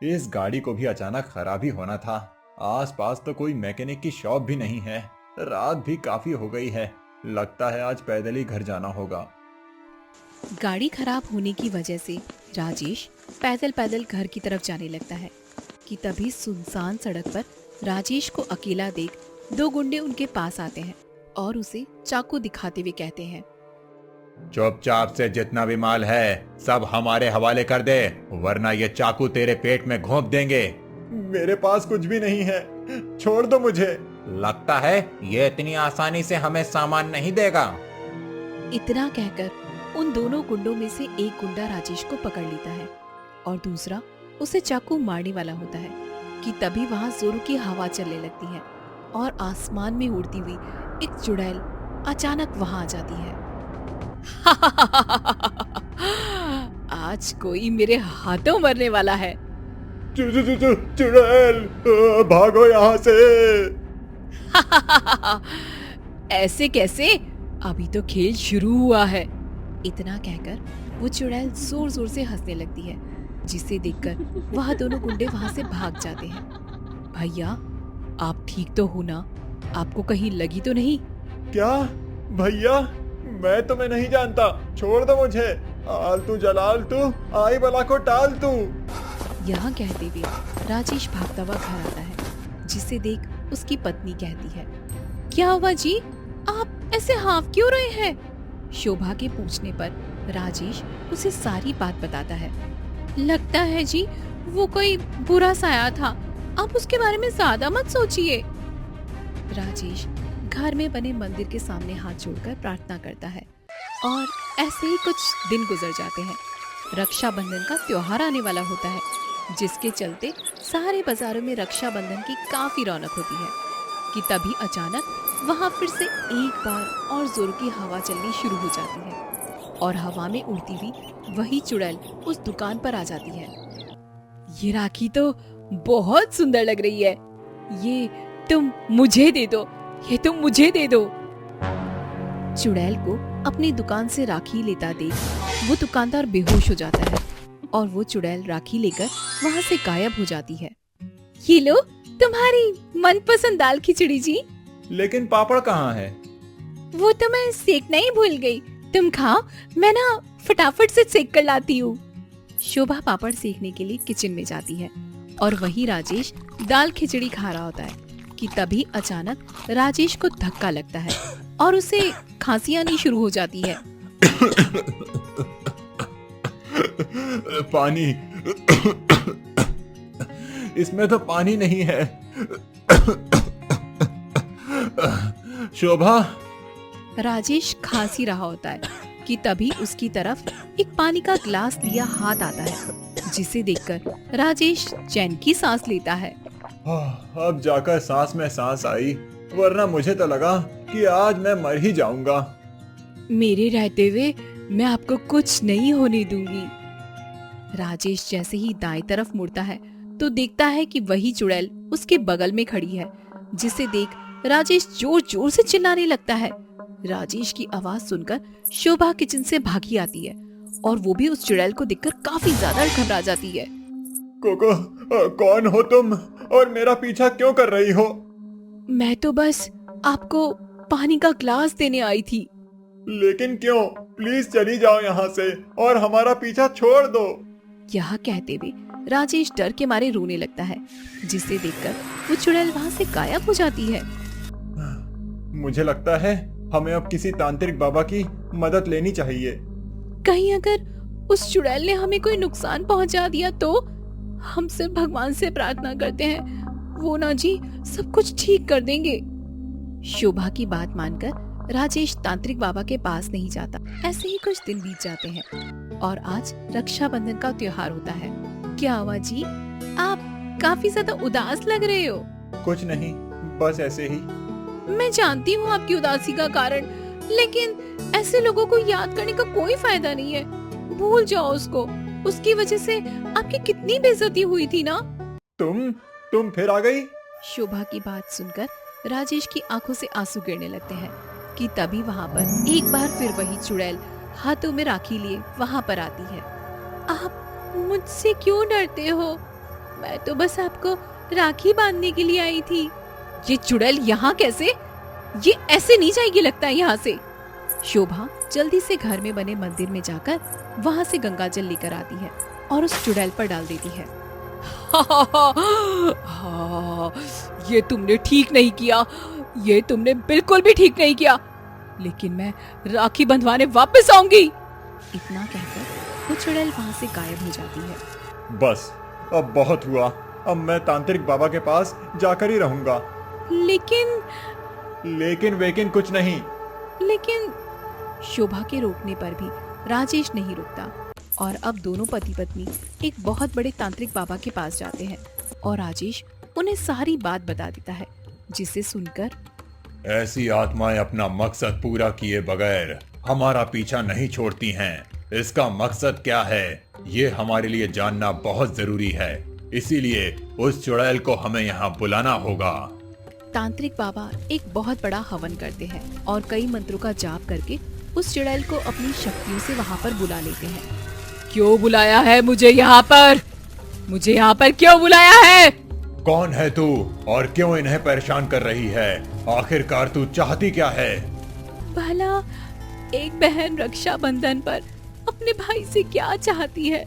इस गाड़ी को भी अचानक खराबी होना था। आसपास तो कोई मैकेनिक की शॉप भी नहीं है। रात भी काफी हो गई है। लगता है आज पैदल ही घर जाना होगा। गाड़ी खराब होने की वजह से राजेश पैदल पैदल घर की तरफ जाने लगता है कि तभी सुनसान सड़क पर राजेश को अकेला देख दो गुंडे उनके पास आते हैं और उसे चाकू दिखाते हुए कहते हैं, चुपचाप से जितना भी माल है सब हमारे हवाले कर दे, वरना ये चाकू तेरे पेट में घोंप देंगे। मेरे पास कुछ भी नहीं है, छोड़ दो मुझे। लगता है ये इतनी आसानी से हमें सामान नहीं देगा। इतना कहकर उन दोनों गुंडों में से एक गुंडा राजेश को पकड़ लेता है और दूसरा उसे चाकू मारने वाला होता है कि तभी वहां जोरों की हवा चलने लगती है और आसमान में उड़ती हुई एक चुड़ैल अचानक वहां आ जाती है। आज कोई मेरे हाथों मरने वाला है। चुड़ैल, भागो यहाँ से। ऐसे कैसे? अभी तो खेल शुरू हुआ है। इतना कहकर वो चुड़ैल जोर जोर से हंसने लगती है, जिसे देखकर वह दोनों गुंडे वहां से भाग जाते हैं। भैया, आप ठीक तो हो ना? आपको कहीं लगी तो नहीं? क्या भैया, मैं तुम्हें नहीं जानता, छोड़ दो मुझे। आलतू जलाल तू, आई बला को टाल तू। यहाँ कहते हुए राजेश भागता हुआ घर आता है, जिसे देख उसकी पत्नी कहती है, क्या हुआ जी, आप ऐसे हाँफ क्यों रहे हैं? शोभा के पूछने पर राजेश उसे सारी बात बताता है। लगता है जी वो कोई बुरा साया था, आप उसके बारे में ज्यादा मत सोचिए। राजेश घर में बने मंदिर के सामने हाथ जोड़कर प्रार्थना करता है और ऐसे ही कुछ दिन गुजर जाते हैं। रक्षाबंधन का त्योहार आने वाला होता है, जिसके चलते सारे बाजारों में रक्षाबंधन की काफी रौनक होती है कि तभी अचानक वहां फिर से एक बार और जोर की हवा चलनी शुरू हो जाती है और हवा में उड़ती हुई वही चुड़ैल उस दुकान पर आ जाती है। ये राखी तो बहुत सुंदर लग रही है, ये तुम मुझे दे दो, ये तुम मुझे दे दो। चुड़ैल को अपनी दुकान से राखी लेता देख वो दुकानदार बेहोश हो जाता है और वो चुड़ैल राखी लेकर वहाँ से गायब हो जाती है। ये लो तुम्हारी मनपसंद दाल खिचड़ी जी। लेकिन पापड़ कहाँ है? वो तो मैं सेकना ही भूल गई, तुम खाओ, मैं ना फटाफट से सेक कर लाती हूँ। शोभा पापड़ सेकने के लिए किचन में जाती है और वहीं राजेश दाल खिचड़ी खा रहा होता है कि तभी अचानक राजेश को धक्का लगता है और उसे खांसी आनी शुरू हो जाती है। पानी, इसमें तो पानी नहीं है। शोभा। राजेश खांसी रहा होता है कि तभी उसकी तरफ एक पानी का ग्लास लिया हाथ आता है, जिसे देखकर राजेश चैन की सांस लेता है। अब जाकर सांस में सांस आई, वरना मुझे तो लगा कि आज मैं मर ही जाऊंगा। मेरे रहते हुए मैं आपको कुछ नहीं होने दूंगी। राजेश जैसे ही दाएं तरफ मुड़ता है तो देखता है कि वही चुड़ैल उसके बगल में खड़ी है, जिसे देख राजेश जोर जोर से चिल्लाने लगता है। राजेश की आवाज सुनकर शोभा किचन से भागी आती है और वो भी उस चुड़ैल को देखकर काफी ज्यादा घबरा जाती है। कोको, कौन हो तुम और मेरा पीछा क्यों कर रही हो? मैं तो बस आपको पानी का ग्लास देने आई थी। लेकिन क्यों? प्लीज चली जाओ यहाँ से और हमारा पीछा छोड़ दो। यह कहते हुए राजेश डर के मारे रोने लगता है, जिसे देखकर वो चुड़ैल वहाँ से गायब हो जाती है। मुझे लगता है हमें अब किसी तांत्रिक बाबा की मदद लेनी चाहिए। कहीं अगर उस चुड़ैल ने हमें कोई नुकसान पहुंचा दिया तो? हम सिर्फ भगवान से प्रार्थना करते हैं, वो ना जी सब कुछ ठीक कर देंगे। शोभा की बात मानकर राजेश तांत्रिक बाबा के पास नहीं जाता। ऐसे ही कुछ दिन बीत जाते हैं और आज रक्षाबंधन का त्योहार होता है। क्या हुआ जी, आप काफी ज्यादा उदास लग रहे हो? कुछ नहीं, बस ऐसे ही। मैं जानती हूँ आपकी उदासी का कारण, लेकिन ऐसे लोगों को याद करने का कोई फायदा नहीं है। भूल जाओ उसको, उसकी वजह से आपकी कितनी बेइज्जती हुई थी ना। तुम फिर आ गई? शोभा की बात सुनकर राजेश की आंखों से आंसू गिरने लगते हैं कि तभी वहाँ पर एक बार फिर वही चुड़ैल हाथों में राखी लिए वहाँ पर आती है। आप मुझसे क्यों डरते हो? मैं तो बस आपको राखी बांधने के लिए आई थी। ये चुड़ैल यहाँ कैसे? ये ऐसे नहीं जाएगी लगता है यहाँ से। शोभा जल्दी से घर में बने मंदिर में जाकर वहाँ से गंगा जल लेकर आती है और उस चुड़ैल पर डाल देती है। ये तुमने ठीक नहीं किया, ये तुमने बिल्कुल भी ठीक नहीं किया, लेकिन मैं राखी बंधवाने वापस आऊंगी। इतना कहकर वो चुड़ैल वहाँ से गायब हो जाती है। बस अब बहुत हुआ, अब मैं तांत्रिक बाबा के पास जाकर ही रहूंगा। लेकिन वेकिन कुछ नहीं। लेकिन शोभा के रोकने पर भी राजेश नहीं रुकता और अब दोनों पति पत्नी एक बहुत बड़े तांत्रिक बाबा के पास जाते हैं और राजेश उन्हें सारी बात बता देता है, जिसे सुनकर ऐसी आत्माएं अपना मकसद पूरा किए बगैर हमारा पीछा नहीं छोड़ती हैं। इसका मकसद क्या है ये हमारे लिए जानना बहुत जरूरी है, इसीलिए उस चुड़ैल को हमें यहाँ बुलाना होगा। तांत्रिक बाबा एक बहुत बड़ा हवन करते हैं और कई मंत्रों का जाप करके उस चुड़ैल को अपनी शक्तियों से वहाँ पर बुला लेते हैं। क्यों बुलाया है मुझे यहाँ पर? मुझे यहाँ पर क्यों बुलाया है? कौन है तू और क्यों इन्हें परेशान कर रही है? आखिरकार तू चाहती क्या है? भला एक बहन रक्षाबंधन पर अपने भाई से क्या चाहती है?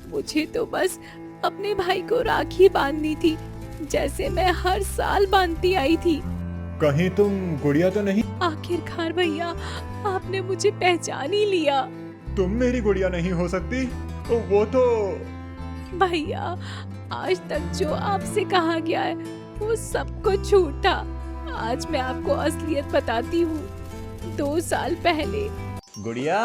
मुझे तो बस अपने भाई को राखी बांधनी थी, जैसे मैं हर साल बांधती आई थी। कहीं तुम गुड़िया तो नहीं? आखिरकार भैया आपने मुझे पहचान ही लिया। तुम मेरी गुड़िया नहीं हो सकती। वो तो भैया आज तक जो आपसे कहा गया है वो सब कुछ झूठ था। आज मैं आपको असलियत बताती हूँ। 2 साल पहले। गुड़िया,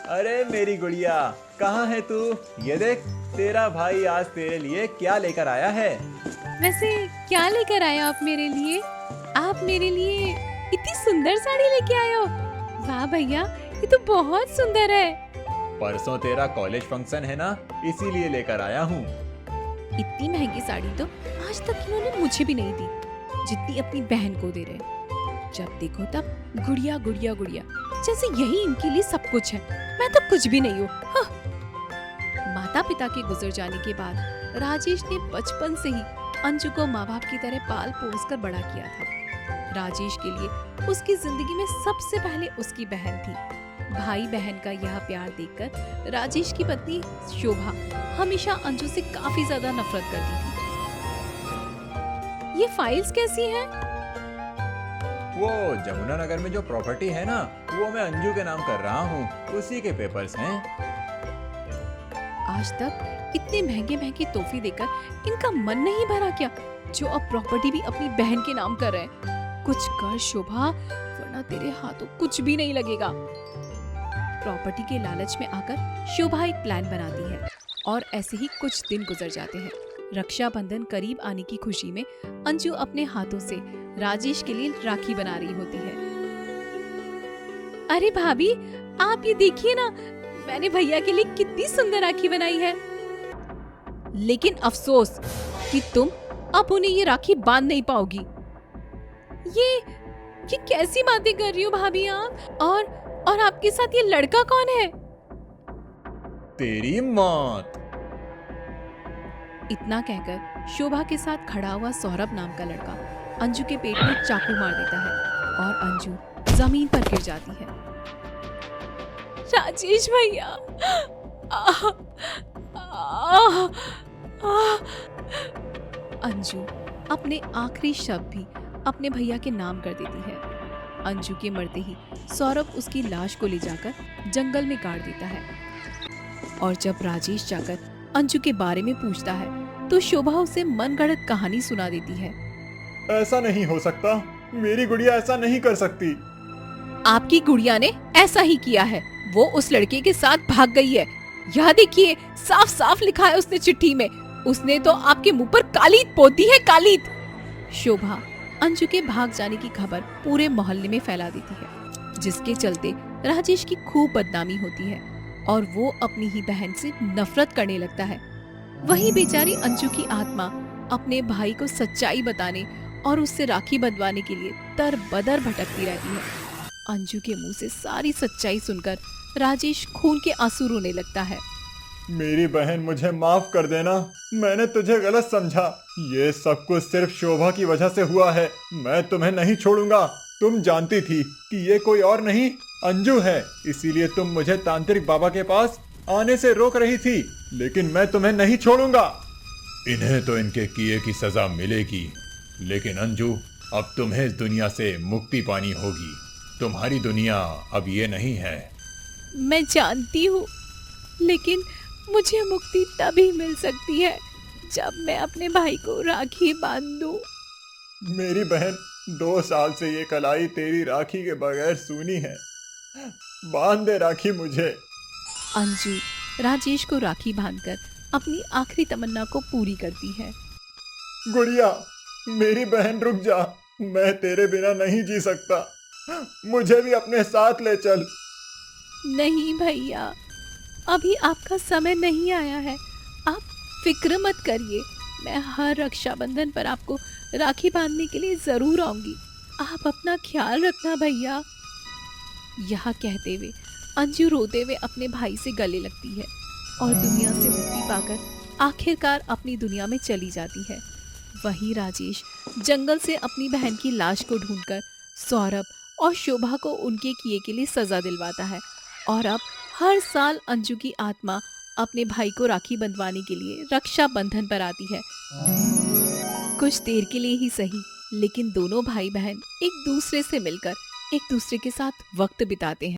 अरे मेरी गुड़िया, कहाँ है तू? ये देख, तेरा भाई आज तेरे लिए क्या लेकर आया है। वैसे क्या लेकर आए आप मेरे लिए? आप मेरे लिए इतनी सुंदर साड़ी लेके आए हो। वाह भैया, ये तो बहुत सुंदर है। परसों तेरा कॉलेज फंक्शन है ना, इसीलिए लेकर आया हूँ। इतनी महंगी साड़ी तो आज तक इन्होंने मुझे भी नहीं दी, जितनी अपनी बहन को दे रहे। जब देखो तब गुड़िया गुड़िया गुड़िया, जैसे यही इनके लिए सब कुछ है। मैं तो कुछ भी नहीं हूँ। हाँ। माता पिता के गुजर जाने के बाद राजेश ने बचपन से ही अंजू को माँ बाप की तरह पाल पोस कर बड़ा किया था। राजेश के लिए उसकी जिंदगी में सबसे पहले उसकी बहन थी। भाई बहन का यह प्यार देखकर राजेश की पत्नी शोभा हमेशा अंजू से काफी ज्यादा नफरत करती थी। ये फाइल्स कैसी हैं? वो जमुना नगर में जो प्रॉपर्टी है ना, वो मैं अंजू के नाम कर रहा हूँ, उसी के पेपर्स हैं। आज तक इतने महंगे महंगे तोहफे देकर इनका मन नहीं भरा क्या, जो अब प्रॉपर्टी भी अपनी बहन के नाम कर रहे हैं? कुछ कर शोभा, वरना तेरे हाथों कुछ भी नहीं लगेगा। प्रॉपर्टी के लालच में आकर शोभा एक प्लान बनाती है और ऐसे ही कुछ दिन गुजर जाते हैं। रक्षाबंधन करीब आने की खुशी में अंजू अपने हाथों से राजेश के लिए राखी बना रही होती है। अरे भाभी, आप ये देखिए ना, मैंने भैया के लिए कितनी सुंदर राखी बनाई है। लेकिन अफसोस कि तुम अब उन्हें ये राखी बांध नहीं पाओगी। ये कैसी बातें कर रही हो भाभी आप? और आपके साथ ये लड़का कौन है? तेरी मौत। इतना कहकर शोभा के साथ खड़ा हुआ सौरभ नाम का लड़का अंजू के पेट में चाकू मार देता है और अंजू जमीन पर गिर जाती है। राजेश भैया, अंजू अपने आखिरी शब्द भी अपने भैया के नाम कर देती है। अंजू के मरते ही सौरभ उसकी लाश को ले जाकर जंगल में गाड़ देता है और जब राजेश जाकर अंजू के बारे में पूछता है तो शोभा उसे मनगढ़ंत कहानी सुना देती है। ऐसा नहीं हो सकता, मेरी गुड़िया ऐसा नहीं कर सकती। आपकी गुड़िया ने ऐसा ही किया है, वो उस लड़के के साथ भाग गई है। यह देखिए, साफ साफ लिखा है उसने चिट्ठी में। उसने तो आपके मुंह पर कालीद पोती है, कालीद। शोभा अंजू के भाग जाने की खबर पूरे मोहल्ले में फैला देती है, जिसके चलते राजेश की खूब बदनामी होती है और वो अपनी ही बहन से नफरत करने लगता है। वहीं बेचारी अंजू की आत्मा अपने भाई को सच्चाई बताने और उससे राखी बंधवाने के लिए दर-बदर भटकती रहती है। अंजू के मुंह से सारी सच्चाई सुनकर राजेश खून के आंसू रोने लगता है। मेरी बहन मुझे माफ कर देना, मैंने तुझे गलत समझा। ये सब कुछ सिर्फ शोभा की वजह से हुआ है। मैं तुम्हें नहीं छोड़ूंगा। तुम जानती थी कि ये कोई और नहीं अंजू है, इसीलिए तुम मुझे तांत्रिक बाबा के पास आने से रोक रही थी, लेकिन मैं तुम्हें नहीं छोड़ूंगा। इन्हें तो इनके किए की सजा मिलेगी, लेकिन अंजू अब तुम्हें इस दुनिया से मुक्ति पानी होगी। तुम्हारी दुनिया अब ये नहीं है। मैं जानती हूँ, लेकिन मुझे मुक्ति तभी मिल सकती है जब मैं अपने भाई को राखी बांध दूं। मेरी बहन, 2 साल से ये कलाई तेरी राखी के बगैर सूनी है। बांध दे राखी मुझे। अंजू राजेश को राखी बांधकर अपनी आखिरी तमन्ना को पूरी करती है। गुड़िया, मेरी बहन रुक जा, मैं तेरे बिना नहीं जी सकता। मुझे भी अपने साथ ले चल। नहीं भैया, अभी आपका समय नहीं आया है। आप फिक्र मत करिए, मैं हर रक्षाबंधन पर आपको राखी बांधने के लिए जरूर आऊंगी। आप अपना ख्याल रखना भैया। यह कहते हुए अंजू रोते हुए अपने भाई से गले लगती है और दुनिया से मुक्ति पाकर आखिरकार अपनी दुनिया में चली जाती है। वहीं राजेश जंगल से अपनी बहन की लाश को ढूंढकर सौरभ और शोभा को उनके किए के लिए सजा दिलवाता है और अब हर साल अंजू की आत्मा अपने भाई को राखी बंधवाने के लिए रक्षाबंधन पर आती है। कुछ देर के लिए ही सही, लेकिन दोनों भाई बहन एक दूसरे से मिलकर एक दूसरे के साथ वक्त बिताते हैं।